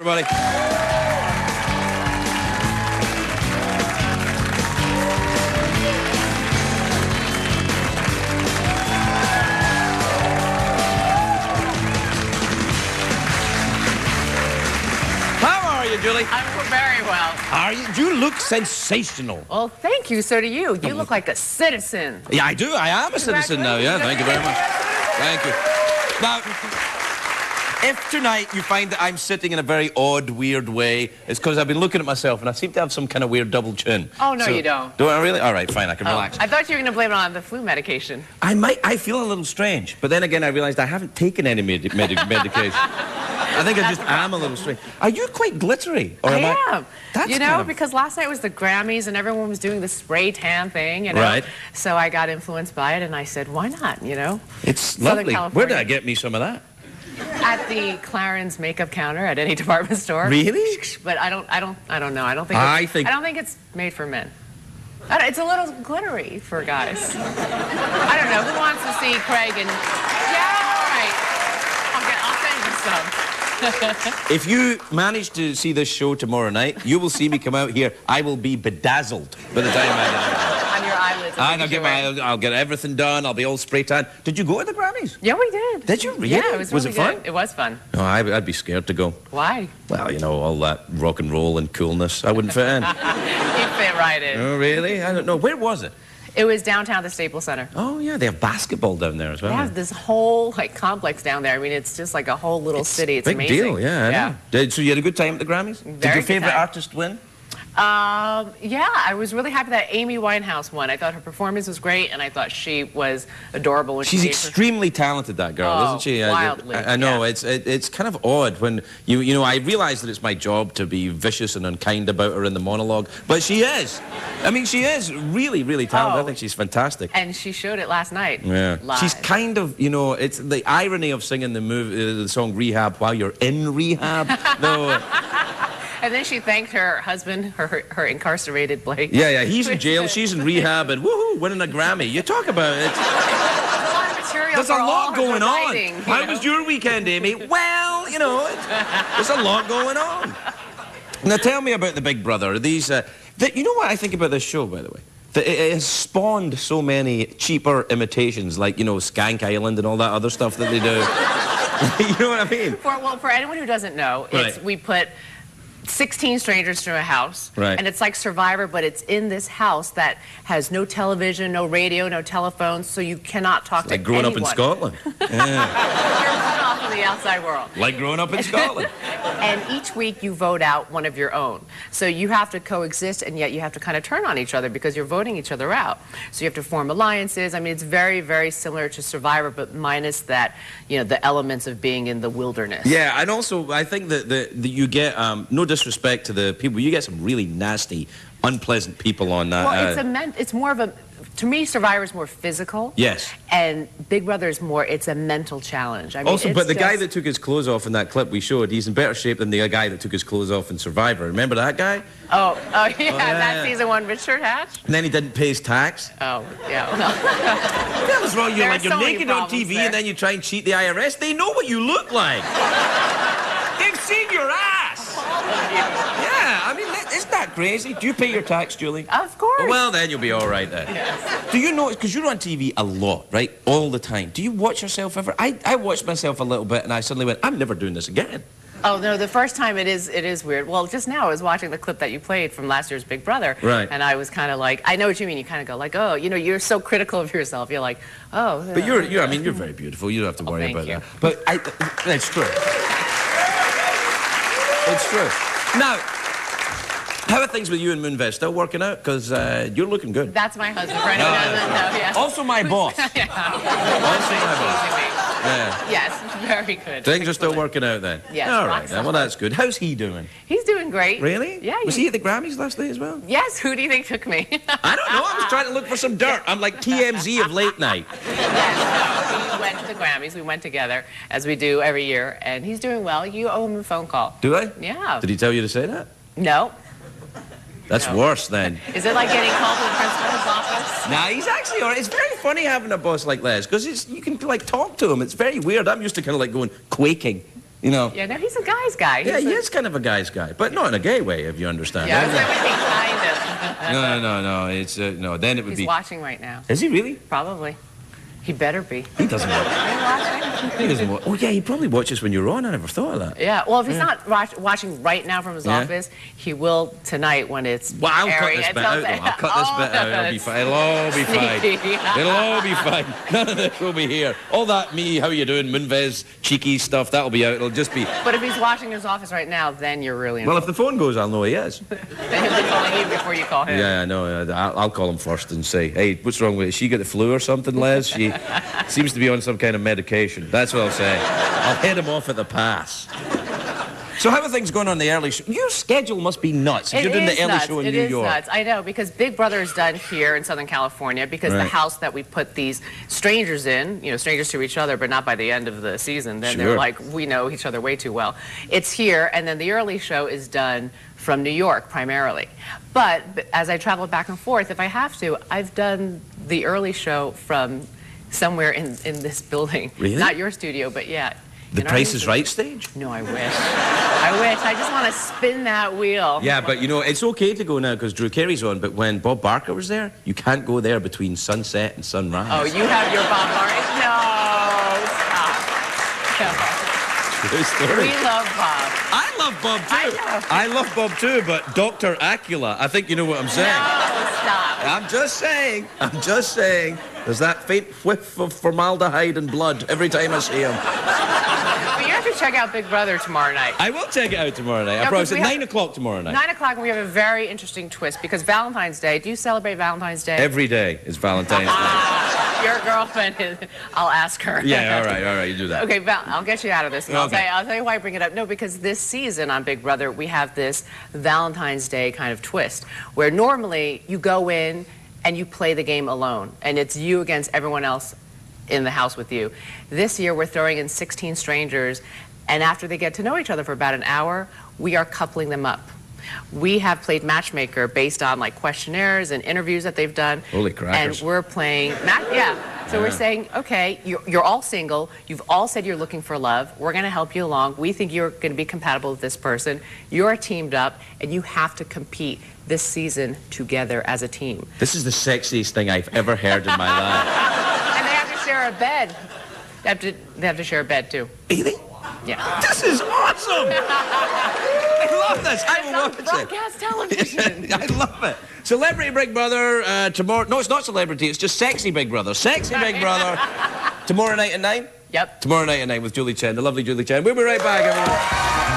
Everybody. How are you, Julie? I'm very well. Are you? You look sensational. Well, thank you. So do you. You look like a citizen. Yeah, I do. I am a citizen now. Yeah, thank you very much. Thank you. Now, if tonight you find that I'm sitting in a very odd, weird way, it's because I've been looking at myself and I seem to have some kind of weird double chin. Oh, no, you don't. Do I really? All right, fine. I can relax. I thought you were going to blame it on the flu medication. I feel a little strange, but then again, I realized I haven't taken any medication. I think I just am a little strange. Are you quite glittery? Or I am. That's you know, kind of... because last night was the Grammys and everyone was doing the spray tan thing, you know. Right. So I got influenced by it and I said, why not, you know? It's Southern lovely. California. Where did I get me some of that? At the Clarence makeup counter at any department store. Really? But I don't know. I don't think it's made for men. It's a little glittery for guys. I don't know. Who wants to see Craig and... Yeah, all right. I'll send you some. If you manage to see this show tomorrow night, you will see me come out here. I will be bedazzled by the time I get out. On your eyelids. And I'll get everything done. I'll be all spray tan. Did you go to the Grammys? Yeah, we did. Did you really? Yeah, it was really it fun? good. It was fun. No, I'd be scared to go. Why? Well, you know, all that rock and roll and coolness. I wouldn't fit in. You fit right in. Oh, really? I don't know. Where was it? It was downtown, the Staples Center. Oh, yeah, they have basketball down there as well. They have this whole complex down there. I mean, it's just like a whole little city. It's big amazing. Deal, yeah. I know. So you had a good time at the Grammys? Did your favorite artist win? Yeah, I was really happy that Amy Winehouse won. I thought her performance was great, and I thought she was adorable. When She's extremely talented, that girl, isn't she? Wildly. I know. Yeah. It's kind of odd when you know. I realize that it's my job to be vicious and unkind about her in the monologue, but she is. I mean, she is really, really talented. I think she's fantastic. And she showed it last night. Yeah. Live. She's kind of, you know, it's the irony of singing the song Rehab while you're in rehab. No. And then she thanked her husband, her incarcerated Blake. Yeah, he's in jail, she's in rehab, and woohoo, winning a Grammy. You talk about it. There's a lot of material. There's a lot going on. Writing, How was your weekend, Amy? Well, you know, there's a lot going on. Now, tell me about the Big Brother. You know what I think about this show, by the way? That it has spawned so many cheaper imitations, like, you know, Skank Island and all that other stuff that they do. You know what I mean? For anyone who doesn't know, we put 16 strangers to a house, and it's like Survivor, but it's in this house that has no television, no radio, no telephone, so you cannot talk to anyone. Like growing up in Scotland. Yeah. You're cut off from the outside world. Like growing up in Scotland. And each week you vote out one of your own. So you have to coexist, and yet you have to kind of turn on each other because you're voting each other out. So you have to form alliances. I mean, it's very, very similar to Survivor, but minus that, you know, the elements of being in the wilderness. Yeah, and also I think that you get, no disrespect to the people, you get some really nasty, unpleasant people on that. Well, it's more of a... To me, Survivor is more physical. Yes. And Big Brother is more, it's a mental challenge. I mean, also, but the guy that took his clothes off in that clip we showed, he's in better shape than the guy that took his clothes off in Survivor. Remember that guy? Oh, yeah, that season 1 Richard Hatch. And then he didn't pay his tax. Oh, yeah. That was wrong. You're like, you're naked on TV and then you try and cheat the IRS. They know what you look like. They've seen your ass. Yeah, I mean, isn't that crazy? Do you pay your tax, Julie? Of course. Well, then you'll be all right then. Yes. Do you know, because you're on TV a lot, right? All the time. Do you watch yourself ever? I watched myself a little bit and I suddenly went, I'm never doing this again. Oh, no, the first time it is weird. Well, just now I was watching the clip that you played from last year's Big Brother. Right. And I was kind of like, I know what you mean. You kind of go like, oh, you know, you're so critical of yourself. You're like, oh. But I mean, you're very beautiful. You don't have to worry about that. But it's true. It's true. Now, how are things with you and Moonves? Still working out? Because you're looking good. That's my husband, for anyone who doesn't know, yes. Also my boss. Yeah. Also my boss. Yeah. Yes, very good. Things are still working out then? Yes. All right, then. Well, that's good. How's he doing? He's doing great. Really? Yeah. Was he at the Grammys last night as well? Yes. Who do you think took me? I don't know. I was trying to look for some dirt. I'm like TMZ of late night. Yes. We went to the Grammys. We went together, as we do every year, and he's doing well. You owe him a phone call. Do I? Yeah. Did he tell you to say that? No. That's worse then. Is it like getting called to the principal's office? Nah, he's actually all right. It's very funny having a boss like Les, because you can like talk to him. It's very weird. I'm used to kind of like going quaking. You know. Yeah, no, he's a guy's guy. Yeah, he is kind of a guy's guy, but not in a gay way, if you understand. Yeah, kind of. No. It's no. Then it would be. He's watching right now. Is he really? Probably. He better be. He doesn't watch. Are you watching? He doesn't watch. Oh yeah, he probably watches when you're on. I never thought of that. Yeah. Well, if he's not watching right now from his office, he will tonight when it's. Well, I'll cut airing. this bit out. Though. I'll cut this bit out. It'll be fine. It'll all be fine. It'll all be fine. None of this will be here. All that me, how you doing, Moonves, cheeky stuff, that'll be out. It'll just be. But if he's watching his office right now, then you're really. Well, if the phone goes, I'll know he is. Then he'll be calling you before you call him. Yeah, I know. I'll call him first and say, hey, what's wrong with her? She got the flu or something, Les? She seems to be on some kind of medication. That's what I'll say. I'll head him off at the pass. So how are things going on the early show? Your schedule must be nuts. If you're doing the early show in New York. It is nuts. I know, because Big Brother is done here in Southern California because the house that we put these strangers in, you know, strangers to each other, but not by the end of the season. Then they're like, we know each other way too well. It's here, and then the early show is done from New York primarily. But as I travel back and forth, if I have to, I've done the early show from somewhere in this building. Really? Not your studio, but yeah. The Price is Right stage? No, I wish. I wish. I just want to spin that wheel. Yeah, but you know, it's okay to go now because Drew Carey's on, but when Bob Barker was there, you can't go there between sunset and sunrise. Oh, you have your Bob Barker? No, stop. True story. We love Bob. I love Bob too. I love Bob too, but Dr. Acula, I think you know what I'm saying. No, stop. I'm just saying. There's that faint whiff of formaldehyde and blood every time I see him. But you have to check out Big Brother tomorrow night. I will check it out tomorrow night. I No, promise. 'cause At we 9 o'clock tomorrow night. 9 o'clock, and we have a very interesting twist because Valentine's Day. Do you celebrate Valentine's Day? Every day is Valentine's Day. Your girlfriend is. I'll ask her. Yeah, all right, you do that. Okay, Val, I'll get you out of this. And Okay. I'll tell you why I bring it up. No, because this season on Big Brother, we have this Valentine's Day kind of twist where normally you go in and you play the game alone, and it's you against everyone else in the house with you. This year, we're throwing in 16 strangers, and after they get to know each other for about an hour, we are coupling them up. We have played matchmaker based on like questionnaires and interviews that they've done. Holy crackers. And we're playing, So we're saying, okay, you're all single. You've all said you're looking for love. We're going to help you along. We think you're going to be compatible with this person. You're teamed up, and you have to compete this season together as a team. This is the sexiest thing I've ever heard in my life. And they have to share a bed. They have to share a bed, too. Really? Yeah. This is awesome! I love this. I will watch it. Broadcast television. I love it. Celebrity Big Brother tomorrow. No, it's not celebrity. It's just sexy Big Brother. Sexy Big Brother. Tomorrow night at 9? Yep. Tomorrow night at 9 with Julie Chen, the lovely Julie Chen. We'll be right back, everyone.